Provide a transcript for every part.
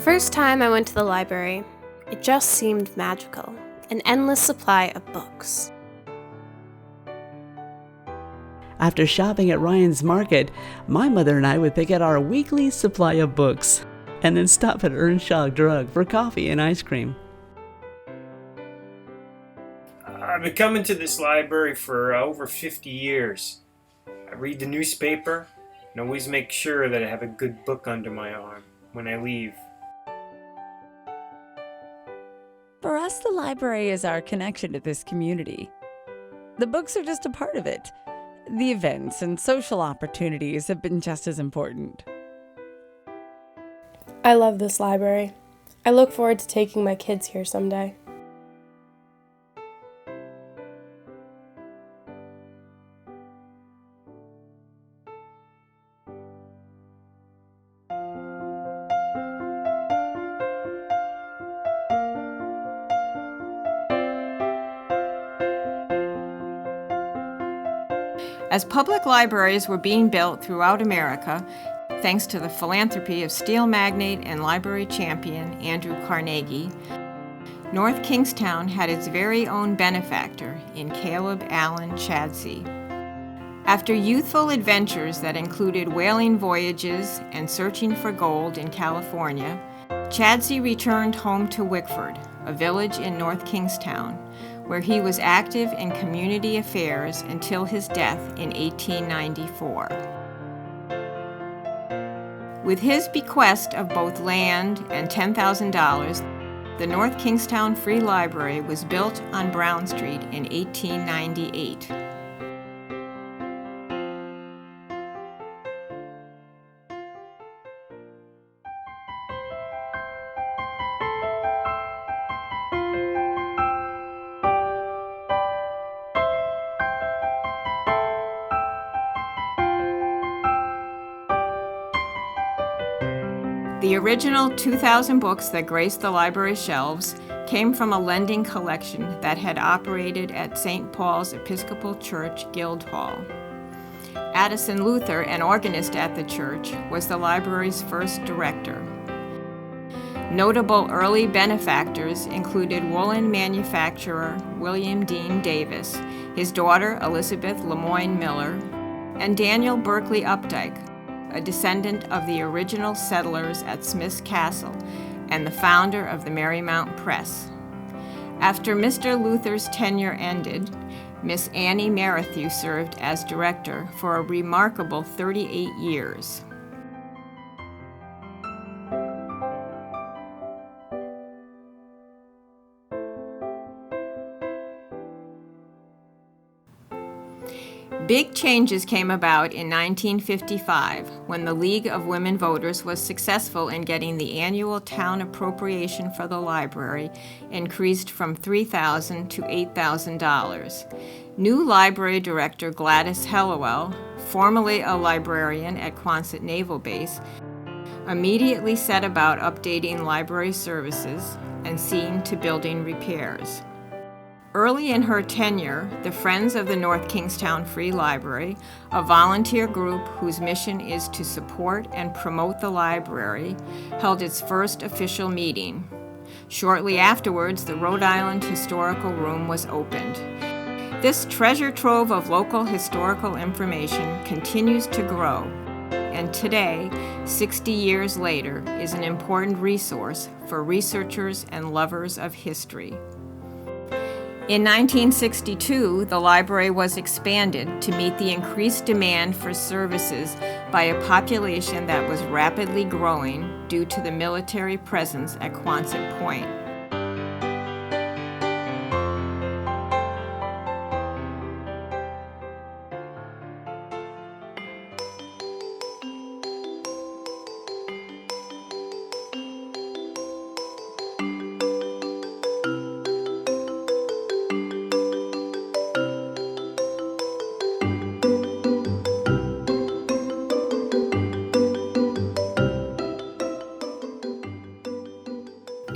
first time I went to the library, it just seemed magical, an endless supply of books. After shopping at Ryan's Market, my mother and I would pick out our weekly supply of books and then stop at Earnshaw Drug for coffee and ice cream. I've been coming to this library for over 50 years. I read the newspaper and always make sure that I have a good book under my arm when I leave. For us, the library is our connection to this community. The books are just a part of it. The events and social opportunities have been just as important. I love this library. I look forward to taking my kids here someday. As public libraries were being built throughout America, thanks to the philanthropy of steel magnate and library champion Andrew Carnegie, North Kingstown had its very own benefactor in Caleb Allen Chadsey. After youthful adventures that included whaling voyages and searching for gold in California, Chadsey returned home to Wickford, a village in North Kingstown, where he was active in community affairs until his death in 1894. With his bequest of both land and $10,000, the North Kingstown Free Library was built on Brown Street in 1898. The original 2,000 books that graced the library shelves came from a lending collection that had operated at St. Paul's Episcopal Church, Guildhall. Addison Luther, an organist at the church, was the library's first director. Notable early benefactors included woolen manufacturer William Dean Davis, his daughter Elizabeth Lemoyne Miller, and Daniel Berkeley Updike, a descendant of the original settlers at Smith's Castle and the founder of the Marymount Press. After Mr. Luther's tenure ended, Miss Annie Merrithew served as director for a remarkable 38 years. Big changes came about in 1955 when the League of Women Voters was successful in getting the annual town appropriation for the library increased from $3,000 to $8,000. New library director Gladys Hellowell, formerly a librarian at Quonset Naval Base, immediately set about updating library services and seeing to building repairs. Early in her tenure, the Friends of the North Kingstown Free Library, a volunteer group whose mission is to support and promote the library, held its first official meeting. Shortly afterwards, the Rhode Island Historical Room was opened. This treasure trove of local historical information continues to grow, and today, 60 years later, is an important resource for researchers and lovers of history. In 1962, the library was expanded to meet the increased demand for services by a population that was rapidly growing due to the military presence at Quonset Point.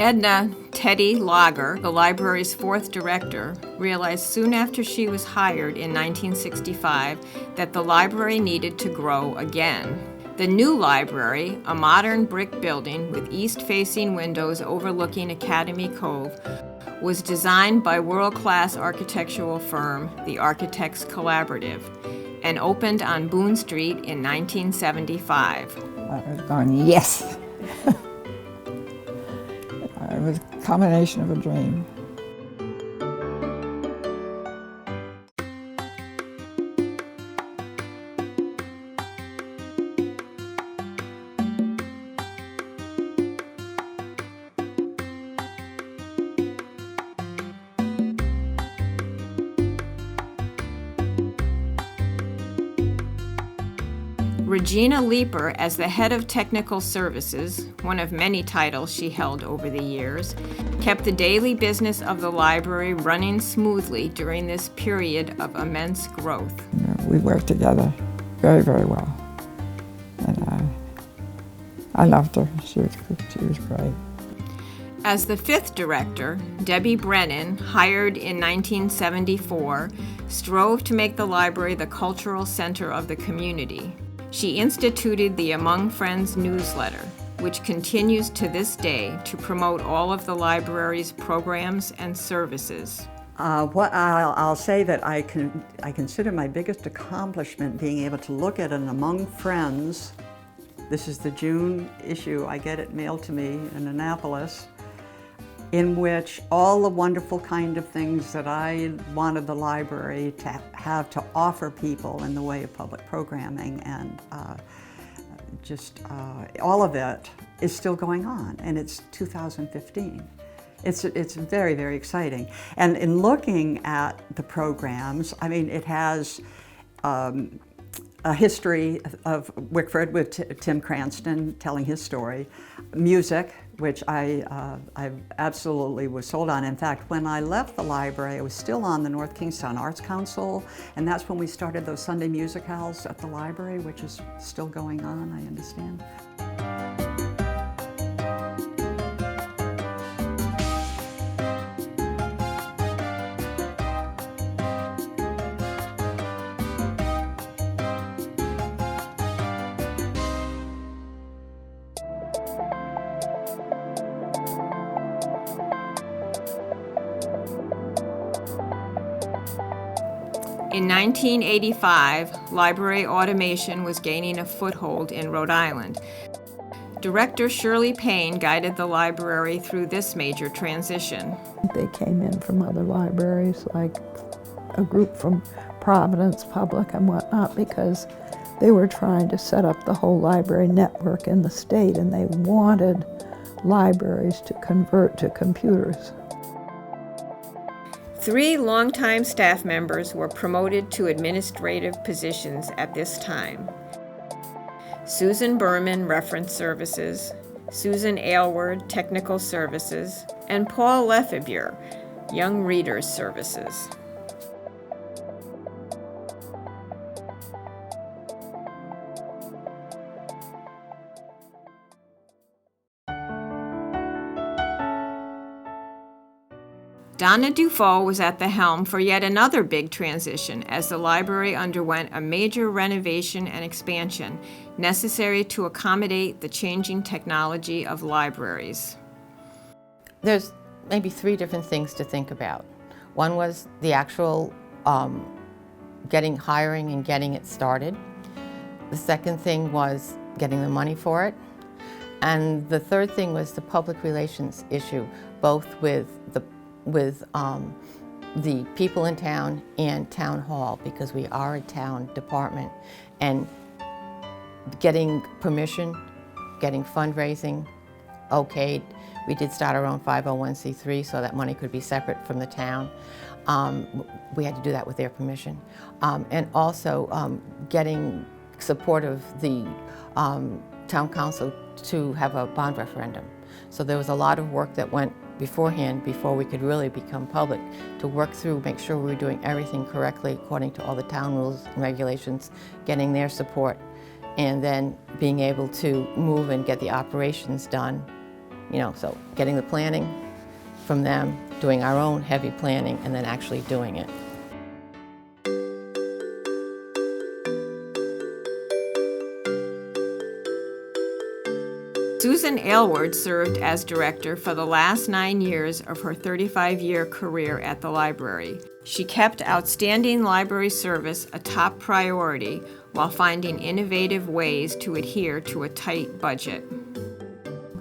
Edna Teddy Lager, the library's fourth director, realized soon after she was hired in 1965 that the library needed to grow again. The new library, a modern brick building with east-facing windows overlooking Academy Cove, was designed by world-class architectural firm, the Architects Collaborative, and opened on Boone Street in 1975. I was going, yes! It was a combination of a dream. Regina Leeper, as the head of technical services, one of many titles she held over the years, kept the daily business of the library running smoothly during this period of immense growth. We worked together very, very well. And I loved her. She was great. As the fifth director, Debbie Brennan, hired in 1974, strove to make the library the cultural center of the community. She instituted the Among Friends newsletter, which continues to this day to promote all of the library's programs and services. What I'll say that I consider my biggest accomplishment being able to look at an Among Friends. This is the June issue. I get it mailed to me in Annapolis, in which all the wonderful kind of things that I wanted the library to have to offer people in the way of public programming and all of it is still going on, and it's 2015. It's very, very exciting. And in looking at the programs, I mean, it has a history of Wickford with Tim Cranston telling his story, music, which I absolutely was sold on. In fact, when I left the library, I was still on the North Kingstown Arts Council, and that's when we started those Sunday musicals at the library, which is still going on, I understand. In 1985, library automation was gaining a foothold in Rhode Island. Director Shirley Payne guided the library through this major transition. They came in from other libraries, like a group from Providence Public and whatnot, because they were trying to set up the whole library network in the state, and they wanted libraries to convert to computers. 3 longtime staff members were promoted to administrative positions at this time. Susan Berman, Reference Services, Susan Aylward, Technical Services, and Paul Lefebvre, Young Readers Services. Donna Dufault was at the helm for yet another big transition as the library underwent a major renovation and expansion necessary to accommodate the changing technology of libraries. There's maybe 3 different things to think about. One was the actual hiring and getting it started. The second thing was getting the money for it. And the third thing was the public relations issue, both with the people in town and town hall, because we are a town department, and getting permission, getting fundraising okayed. We did start our own 501c3 so that money could be separate from the town. We had to do that with their permission. And also getting support of the town council to have a bond referendum. So there was a lot of work that went beforehand, before we could really become public, to work through, make sure we were doing everything correctly according to all the town rules and regulations, getting their support, and then being able to move and get the operations done. So getting the planning from them, doing our own heavy planning, and then actually doing it. Susan Aylward served as director for the last 9 years of her 35-year career at the library. She kept outstanding library service a top priority while finding innovative ways to adhere to a tight budget.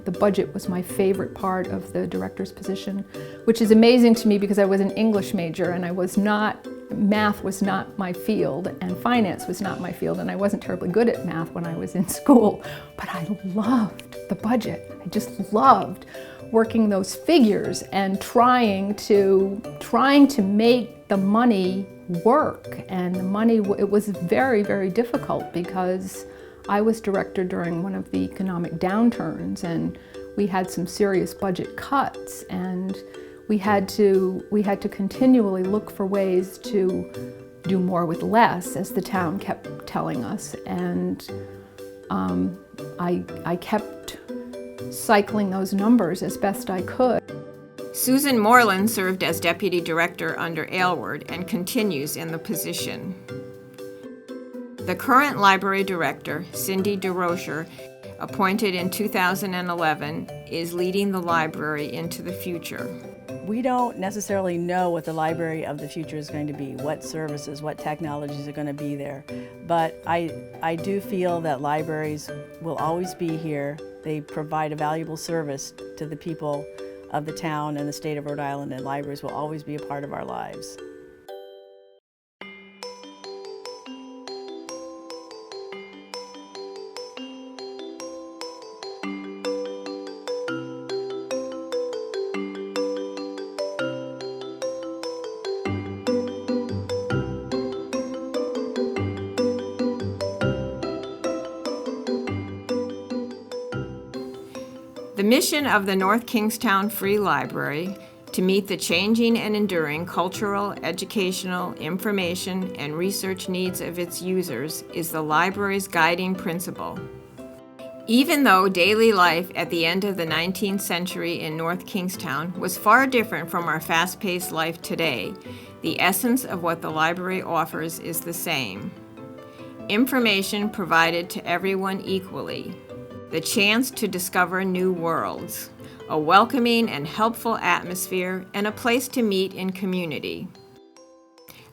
The budget was my favorite part of the director's position, which is amazing to me because I was an English major and math was not my field and finance was not my field, and I wasn't terribly good at math when I was in school, but I loved the budget. I just loved working those figures and trying to make the money work. And the money, it was very, very difficult because I was director during one of the economic downturns, and we had some serious budget cuts, and we had to continually look for ways to do more with less, as the town kept telling us. And I kept cycling those numbers as best I could. Susan Moreland served as deputy director under Aylward and continues in the position. The current library director, Cindy DeRocher, appointed in 2011, is leading the library into the future. We don't necessarily know what the library of the future is going to be, what services, what technologies are going to be there. But I do feel that libraries will always be here. They provide a valuable service to the people of the town and the state of Rhode Island, and libraries will always be a part of our lives. The mission of the North Kingstown Free Library to meet the changing and enduring cultural, educational, information, and research needs of its users is the library's guiding principle. Even though daily life at the end of the 19th century in North Kingstown was far different from our fast-paced life today, the essence of what the library offers is the same. Information provided to everyone equally. The chance to discover new worlds, a welcoming and helpful atmosphere, and a place to meet in community.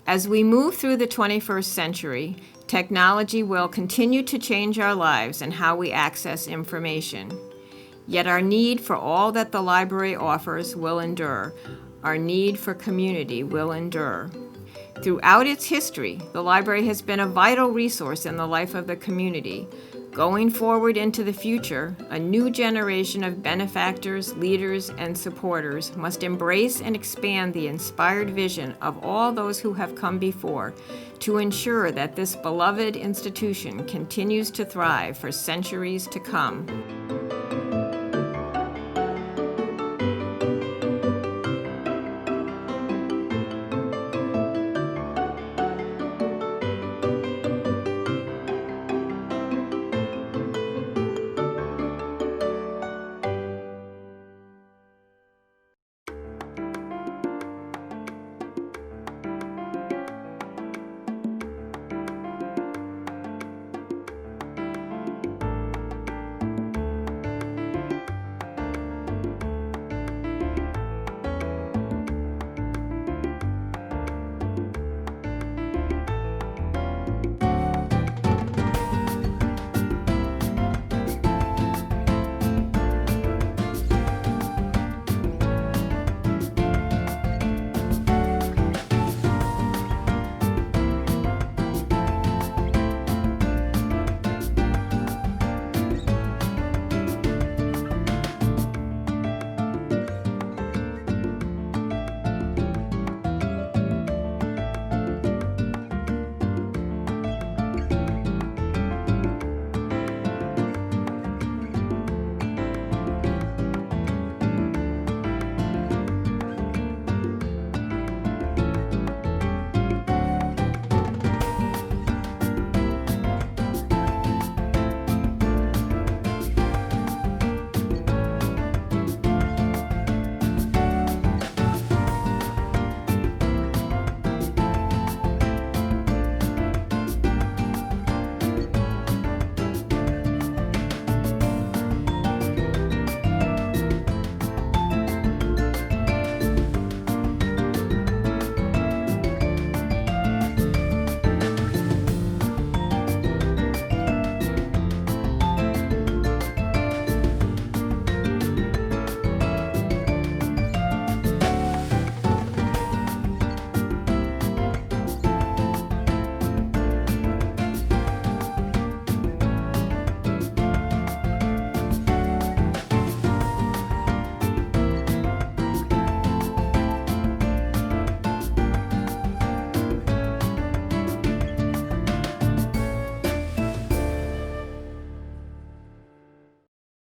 As we move through the 21st century, technology will continue to change our lives and how we access information. Yet our need for all that the library offers will endure. Our need for community will endure. Throughout its history, the library has been a vital resource in the life of the community. Going forward into the future, a new generation of benefactors, leaders, and supporters must embrace and expand the inspired vision of all those who have come before to ensure that this beloved institution continues to thrive for centuries to come.